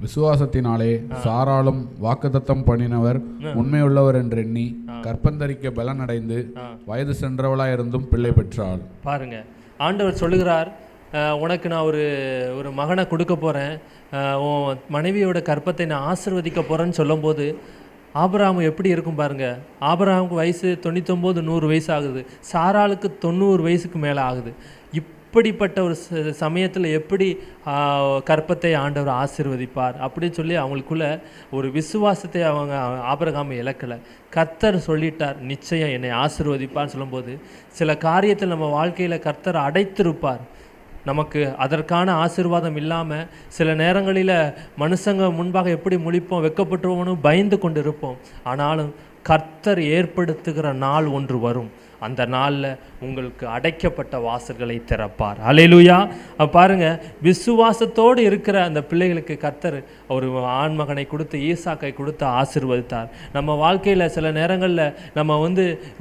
விசுவாசத்தினாலே சாராளும் வாக்குத்தத்தம் பண்ணினவர் உண்மையுள்ளவர் என்று எண்ணி கற்பந்தரிக்க பலனடைந்து வயது சென்றவளாயிருந்தும் பிள்ளை பெற்றாள். பாருங்க, ஆண்டவர் சொல்லுகிறார், உனக்கு நான் ஒரு மகனை கொடுக்க போகிறேன், உன் மனைவியோட கற்பத்தை நான் ஆசீர்வதிக்க போகிறேன்னு சொல்லும்போது ஆபிரகாம் எப்படி இருக்கும் பாருங்க. ஆபிரகாமுக்கு வயசு 99 100 வயசு ஆகுது, சாராளுக்கு 90 வயசுக்கு மேலே ஆகுது. இப்படிப்பட்ட ஒரு சமயத்தில் எப்படி கற்பத்தை ஆண்டவர் ஆசீர்வதிப்பார் அப்படின்னு சொல்லி அவங்களுக்குள்ள ஒரு விசுவாசத்தை அவங்க ஆபிரகாம் இழக்கலை. கர்த்தர் சொல்லிட்டார், நிச்சயம் என்னை ஆசீர்வதிப்பார்னு சொல்லும்போது சில காரியத்தில் நம்ம வாழ்க்கையில் கர்த்தர் அடைத்திருப்பார். நமக்கு அதற்கான ஆசீர்வாதம் இல்லாமல் சில நேரங்களில் மனுஷங்க முன்பாக எப்படி முழிப்போம், வெட்கப்பட்டுவோம்னு பயந்து கொண்டு இருப்போம். ஆனாலும் கர்த்தர் ஏற்படுத்துகிற நாள் ஒன்று வரும், அந்த நாளில் உங்களுக்கு அடைக்கப்பட்ட வாசல்களை திறப்பார். அல்லேலூயா. பாருங்க, விசுவாசத்தோடு இருக்கிற அந்த பிள்ளைகளுக்கு கர்த்தர் ஒரு ஆண்மகனை கொடுத்து ஈசாக்கை கொடுத்து ஆசீர்வதித்தார். நம்ம வாழ்க்கையில் சில நேரங்களில் நம்ம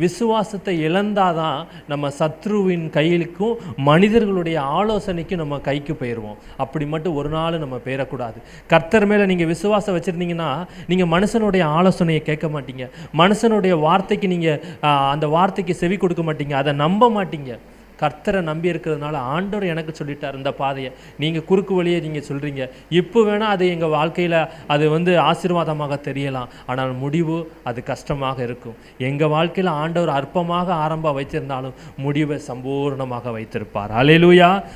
விசுவாசத்தை இழந்தாதான் நம்ம சத்ருவின் கையிலுக்கும் மனிதர்களுடைய ஆலோசனைக்கும் நம்ம கைக்கு போயிடுவோம். அப்படி மட்டும் ஒரு நாள் நம்ம போயிடக்கூடாது. கர்த்தர் மேலே நீங்கள் விசுவாசம் வச்சுருந்தீங்கன்னா நீங்கள் மனுஷனுடைய ஆலோசனையை கேட்க மாட்டீங்க, மனுஷனுடைய வார்த்தைக்கு நீங்கள் அந்த வார்த்தைக்கு செவி கொடுக்க மாட்டீங்க, அதை நம்ப மாட்டீங்க. கர்த்தரை நம்பி இருக்கிறதுனால ஆண்டவர் எனக்கு சொல்லிட்டார் இந்த பாதையை, நீங்கள் குறுக்கு வழியை நீங்கள் சொல்கிறீங்க. இப்போ வேணால் அது எங்கள் வாழ்க்கையில் அது ஆசீர்வாதமாக தெரியலாம், ஆனால் முடிவு அது கஷ்டமாக இருக்கும். எங்கள் வாழ்க்கையில் ஆண்டவர் அற்பமாக ஆரம்ப வைத்திருந்தாலும் முடிவை சம்பூர்ணமாக வைத்திருப்பார். அல்லேலூயா.